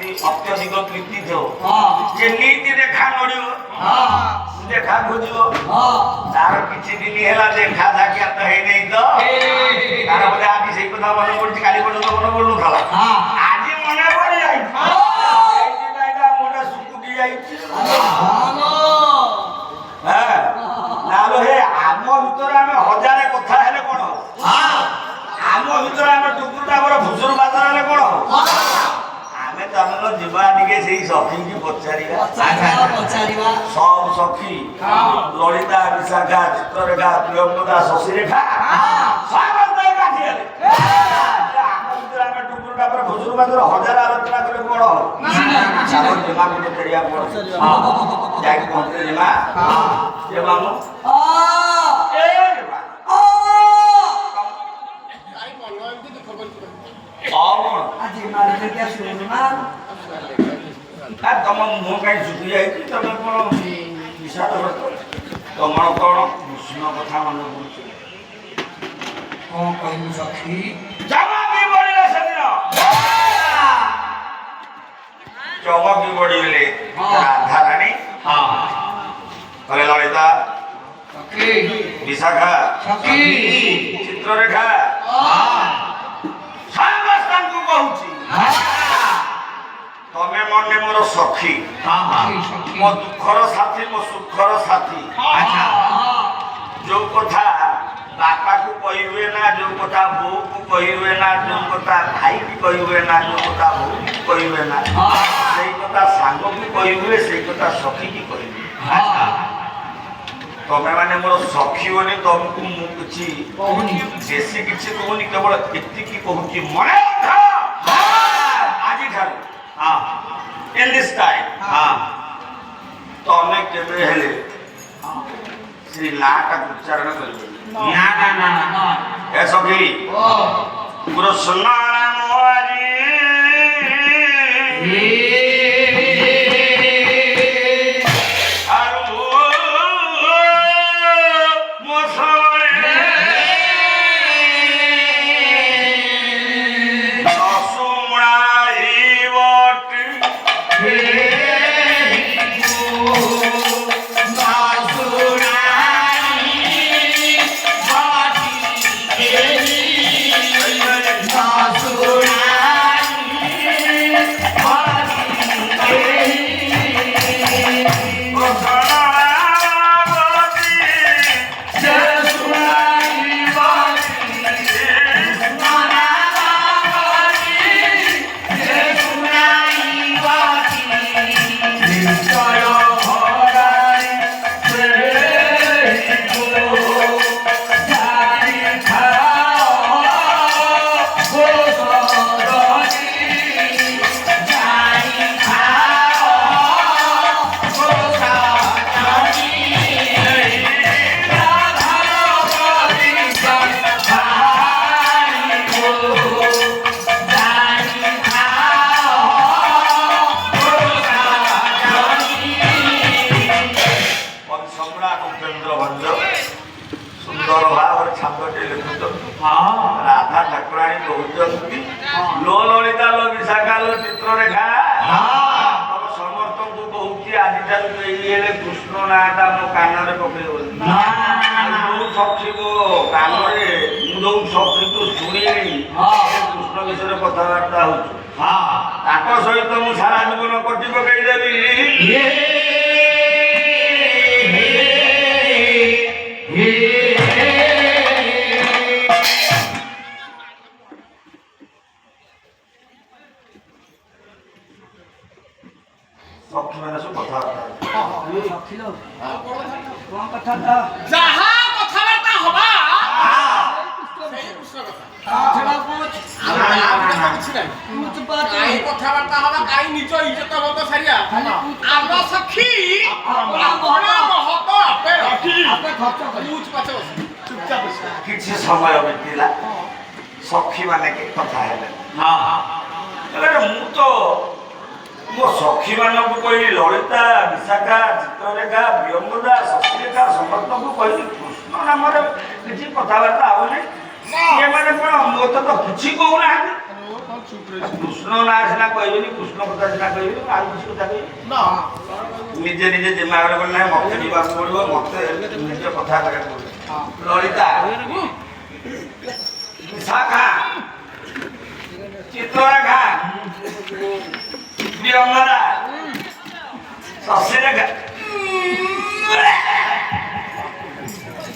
ପ୍ରତି ଅତ୍ୟଧିକ ପ୍ରୀତି ଥିବ ଯେ ନୀତି ଦେଖା ନଡ଼ିବ ଦେଖା ଖୋଜିବ ତାର କିଛି ଦିନ ହେଲା ଦେଖା ସାକ୍ଷାତ ହେଇନାହିଁ ତ ତାର ବୋଧେ ଆଜି ସେଇ କଥା ମନେ ପଡୁଛି କାଲି ପର୍ଯ୍ୟନ୍ତ ମନେ ପଡୁନଥିଲା ଆଜି ମନେ ପଡି ଯାଇଛି ସେଇଥିପାଇଁ ମୁଣ୍ଡ ଶୁକୁଟି ଯାଇଛି ନାଲୋ ହେ ଆମ ଭିତରେ ଆମେ ହଜାରେ କଥା ହେଲେ କଣ ଆମ ଭିତରେ ଆମେ ଟୁକୁଟା ଆମର ଭୁସୁର ବାଦର ହେଲେ କଣ ଆମେ ଚାଲୁନ ଯିବା ଟିକେ ସେଇ ସଖୀକି ପଚାରିବା ସବୁ ସଖୀ ଲଳିତା ବିଶାଖା ଚିତ୍ରରେଖା ପ୍ରିୟଙ୍କା ଶଶିରେଖା ସମସ୍ତେ ଏକାଠି ହେଲେ ଆମ ଭିତରେ ଆମେ ଟୁକୁଟା ଆମର ଭୁସୁର ବାଦର ହଜାରେ ଆଲୋଚନା କଲେ କଣ ଚାଲ ଜିମାକୁ ପଚାରିବା କଣ ଯାଇକି ପହଞ୍ଚିଲେ ଜିମା ଯେ ମାମୁ ତମ ମୁହଁ କାହିଁ ଶୁଖି ଯାଇଛି ତମେ କଣ ବିଷାଦ ତମର କଣ କୃଷ୍ଣ କଥା ମନେ ପଡୁଛି କଣ କହିବୁ ସଖୀ ଚମକି ପଡିଲେ ସେଦିନ ଚମକି ପଡିଲେ ରାଧାରାଣୀ କହିଲେ ଲଳିତା ବିଶାଖା ଚିତ୍ରରେଖା ସମସ୍ତଙ୍କୁ କହୁଛି ତମେ ମନେ ମୋର ସଖୀ ମୋ ଦୁଃଖର ସାଥୀ ମୋ ସୁଖର ସାଥୀ ଯୋଉ କଥା ବାପାକୁ କହିହୁଏ ନା ଯୋଉ କଥା ବୋଉକୁ କହିହୁଏ ନା ଯୋଉ କଥା ଭାଇକି କହିହୁଏ ନା ଯୋଉ କଥା ବୋଉକୁ କହିହୁଏ ନା ସେଇ କଥା ସାଙ୍ଗକୁ କହିହୁଏ ସେଇ କଥା ସଖୀକି କହିହୁଏ ତମେ ମାନେ ମୋର ସଖୀ ବୋଲି ତମକୁ ମୁଁ କିଛି ବେଶୀ କିଛି କହୁନି କେବଳ ଏତିକି କହୁଛି ମନେ ରଖ ଆଜିଠାରୁ in this time ତମେ କେବେ ହେଲେ ଶ୍ରୀ ନାଁଟାକୁ ଉଚ୍ଚାରଣ କରିବେ ଏ ସଖୀ କୃଷ୍ଣ ନାମ ଆଜି राधा ठाकुराणी कहते लो ललिता लो विशाखा लो चित्ररेखा समस्त को कहूँ आज कृष्ण नाटा मो कान पकड़ सखी मो कान जो सखी को शुणी कृष्ण विषय कथबार्ता हो सहित मुझे सारा जीवन कटी पकईदेवी सखी मैंने सब कथबार्ता कथबार्ता हवा काई निज इज्जत बंद सारिया आम सखी किसी समय बीतला सखी माने के कथा हेले मु तो मो सखी मानक कहली ललिता विशाखा चित्ररेखा व्यंगदा शशिरेखा समस्त को कहली कृष्ण नाम किसी कथबार्ता होने ये माने कौन मत तो किसी कहूना କୃଷ୍ଣ ନାଁ ସିନା କହିବିନି କୃଷ୍ଣ କଥା ସିନା କହିବିନି ଆଉ କିଛି କଥା କହିବି ନିଜେ ନିଜେ ଦିମାଗରେ ଗଲେ ନାହିଁ ମତେ ଯିବାକୁ ପଡିବ ମତେ ନିଜ କଥା କରିବାକୁ ପଡିବ। ଲଳିତା ବିଶାଖା ଚିତ୍ରରେଖା ପ୍ରିୟଙ୍ଗରା ଶଶିରେଖା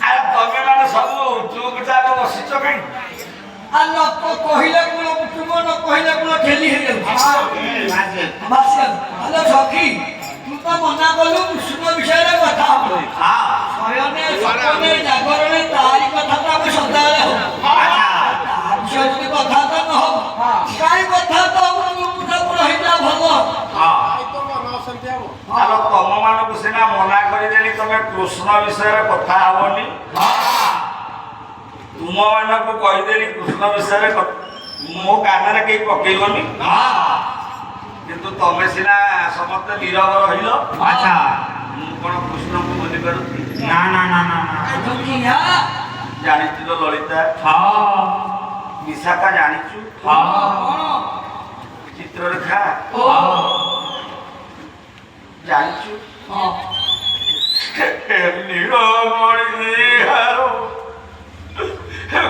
ଆରେ ତମେ ମାନେ ସବୁ ଚୁପଚାପ ବସିଛ କାହିଁ? ଲୋକ କହିଲେ ଗୁଣ କୁଟୁମ୍ବ ନ କହିଲେ ଗୁଣ ଠେଲି ହେଇଯାଉଛି। ଆଲୋ ସଖୀ ତୁ ତ ମନା କଲୁ କୃଷ୍ଣ ବିଷୟରେ କଥା ହବ। ଶୟନେ ସପନେ ଜାଗରଣେ ତାରି କଥା ତ ଆମେ ସଦାବେଳେ ହବ। ତା ବିଷୟରେ ଯଦି କଥା ତ ନ ହବ କାହିଁ କଥା ତ ପୁରା ହେଇଯା ଭଲ। ଆଲୋ ତମ ମାନଙ୍କୁ ସିନା ମନା କରିଦେଲି ତମେ କୃଷ୍ଣ ବିଷୟରେ କଥା ହବନି। ତୁମ ମାନଙ୍କୁ କହିଦେଲି କୃଷ୍ଣ ବିଷୟରେ ମୋ କାନରେ କେହି ପକେଇବନି କିନ୍ତୁ ତମେ ସିନା ସମସ୍ତେ ନୀରବ ରହିଲ। ମୁଁ କଣ କୃଷ୍ଣଙ୍କୁ ଭୁଲି ପାରୁଛି? ନା ନା ନା ନା ଜାଣିଛୁ ତ ଲଳିତା ବିଶାଖା ଜାଣିଛୁ ଚିତ୍ରରେଖା ଜାଣିଛୁ ନୀଳମଣିହାର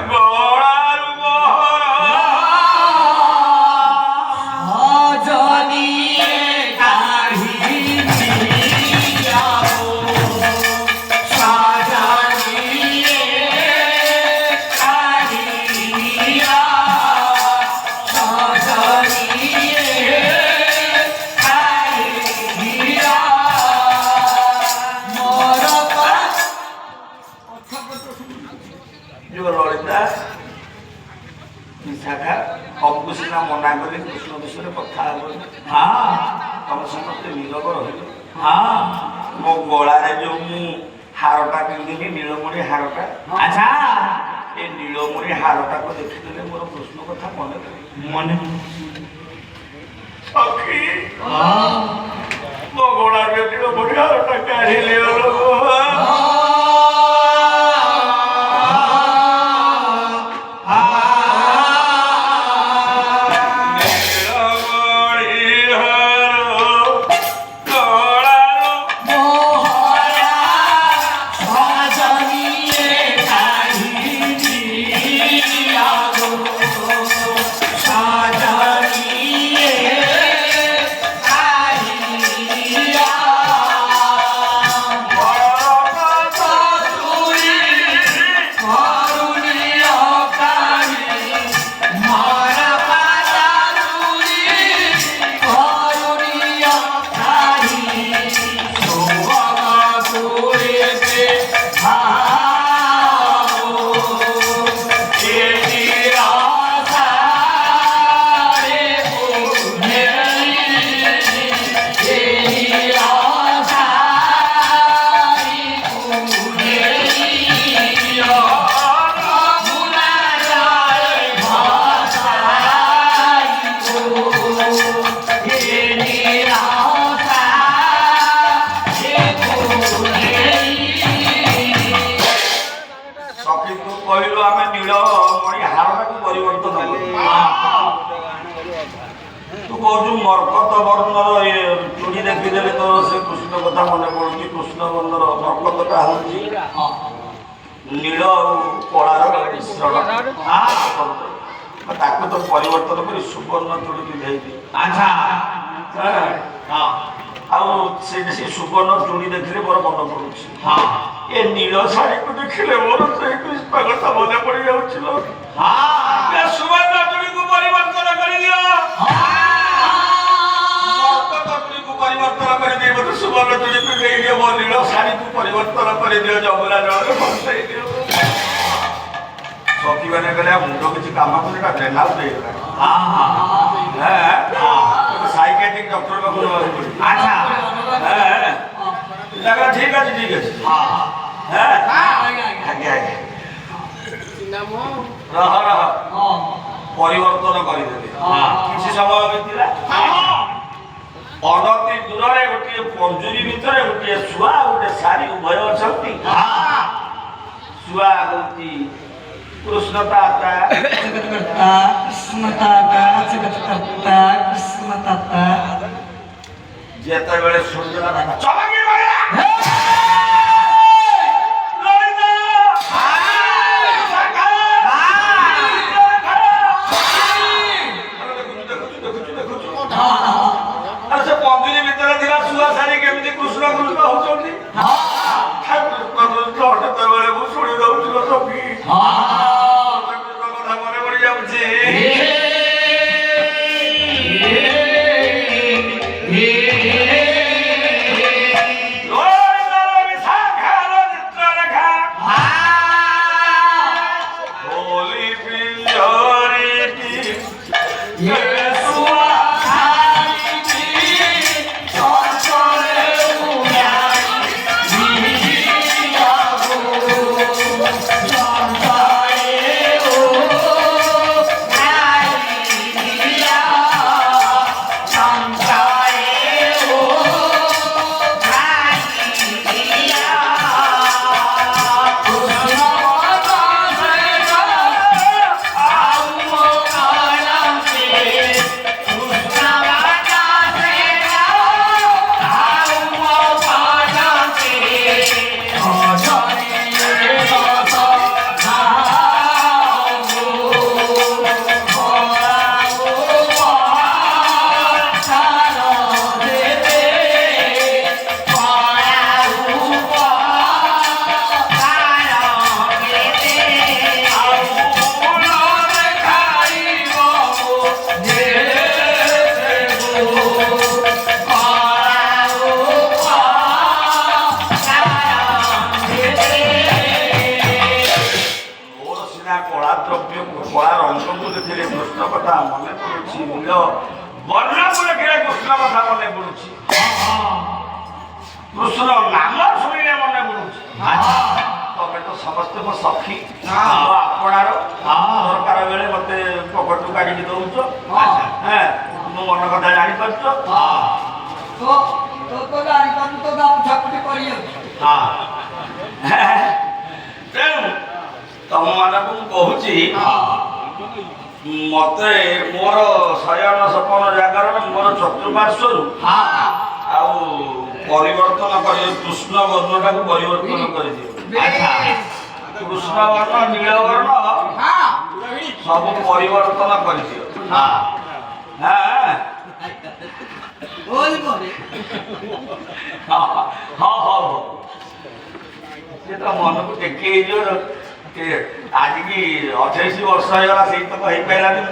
ଗଳାରୁ ଲଳିତା ବିଶାଖା ତମକୁ ସିନା ମନା କଲି କୃଷ୍ଣ ବିଷୟରେ କଥା ହବନି। ତମେ ସମସ୍ତେ ନୀରବ ରହିଲ। ମୋ ଗଳାରେ ଯୋଉ ମୁଁ ହାରଟା ପିନ୍ଧିଲି ନୀଳମଣି ହାରଟା ଏ ନୀଳମଣି ହାରଟାକୁ ଦେଖିଦେଲେ ମୋର କୃଷ୍ଣ କଥା ମନେ ସଖୀ ମୋ ଗଳାରେ ନୀଳମଣି ହାରଟା କାଢିଲେ କହିଲୁ ଆମେ ନୀଳମଣି ହାରଟାକୁ ପରିବର୍ତ୍ତନ କଲୁ। ତୁ କହୁଛୁ ମର୍କତ ବର୍ଣ୍ଣର ଚୁଡ଼ି ଦେଖିଦେଲେ ତ ସେ କୃଷ୍ଣ କଥା ମନେ ପଡୁଛି। କୃଷ୍ଣ ବର୍ଣ୍ଣର ମର୍କତଟା ହଉଛି ନୀଳ ଆଉ କଳାର ମିଶ୍ରଣ। ତାକୁ ତ ପରିବର୍ତ୍ତନ କରି ସୁବର୍ଣ୍ଣ ଚୁଡ଼ି ପିନ୍ଧେଇଛି। ଆଉ ସେ ସୁବର୍ଣ୍ଣ ଚୁଡ଼ି ଦେଖିଲେ ମୋର ମନେ ପଡୁଛି। ଏ ନୀଳ ଶାଢ଼ୀକୁ ଦେଖିଲେ ମୋର ସେଇ କୃଷ୍ଣ କଥା ମନେ ପଡି ଯାଉଛି। ସୁବର୍ଣ୍ଣ ଚୁଡ଼ିକୁ ପରିବର୍ତ୍ତନ କରିଦିଅ। ଚୁଡ଼ିକୁ ପରିବର୍ତ୍ତନ କରିଦିଅ। ମତେ ସୁବର୍ଣ୍ଣ ଚୁଡ଼ି ପିନ୍ଧେଇ ଦିଅ। ମୋ ନୀଳ ଶାଢ଼ୀକୁ ପରିବର୍ତ୍ତନ କରିଦିଅ। ଯମୁନା ଜଳରେ ଭସେଇ ଦିଅ। ସଖୀ ମାନେ କହିଲେ ମୁଣ୍ଡ କିଛି କାମ କଲେ ବ୍ରେନଆଉଟ୍ ହେଇଗଲା। ସାଇକେଟ୍ରିକ ଡକ୍ଟର ପାଖକୁ ନେବାକୁ ପଡିବ। ଠିକ ଅଛି ଠିକ ଅଛି। ଆଜ୍ଞା ଆଜ୍ଞା ରହ ରହ ପରିବର୍ତ୍ତନ କରିଦେଲି। କିଛି ସମୟ ବିତିଲା। ଅନତି ଦୂରରେ ଗୋଟିଏ ପଞ୍ଜୁରୀ ଭିତରେ ଗୋଟିଏ ଶୁଆ ଗୋଟେ ଶାରୀ ଉଭୟ ଅଛନ୍ତି। ଶୁଆ କହୁଛି କୃଷ୍ଣ ତାତା ଯେତେବେଳେ ସୂର୍ଯ୍ୟ ଚମକି ପଡ଼ିଲା ଲଳିତା ଶାଖା ଦେଖୁଛୁ ଆରେ ସେ ପଞ୍ଜୁରୀ ଭିତରେ ଥିବା ଶୁଆ ସାରି କେମିତି କୃଷ୍ଣ କୃଷ୍ଣ ହଉଛନ୍ତି ସେତେବେଳେ ମୁଁ ଶୁଣି ଦଉଛି ସଖୀ କଥା ମନେ ପଡି ଯାଉଛି କଳା ରଙ୍ଗକୁ ଦେଖିଲେ କୃଷ୍ଣ କଥା ମନେ ପଡୁଛି ମୂଲ୍ୟ ବର୍ଣ୍ଣକୁ ଦେଖିଲେ କୃଷ୍ଣ କଥା ମନେ ପଡୁଛି କୃଷ୍ଣ ନାମ ଶୁଣିଲେ ମନେ ପଡୁଛି ତମେ ତ ସମସ୍ତଙ୍କ ସଖୀ ଆପଣାର ଦରକାର ବେଳେ ମତେ ପକେଟରୁ କାଢିକି ଦଉଛ ମୋ ମନ କଥା ଜାଣିପାରୁଛ ତେଣୁ ତମ ମାନଙ୍କୁ ମୁଁ କହୁଛି ମତେ ମୋର ଶୟନ ସପନ ଜାଗରଣ ମୋର ଚତୁର୍ପାର୍ଶ୍ୱରୁ ଆଉ ପରିବର୍ତ୍ତନ କରିଦିଅ କୃଷ୍ଣ ବର୍ଣ୍ଣଟାକୁ ପରିବର୍ତ୍ତନ କରିଦିଅ କୃଷ୍ଣ ବର୍ଣ୍ଣ ନୀଳବର୍ଣ୍ଣ ସବୁ ପରିବର୍ତ୍ତନ କରିଦିଅ ସେ ତ ମନକୁ ଟେକି ହେଇଯିବ ଆଜିକି 28 ବର୍ଷ ହେଇଗଲା ସେଇ ତକ ହେଇପାରିଲାନି।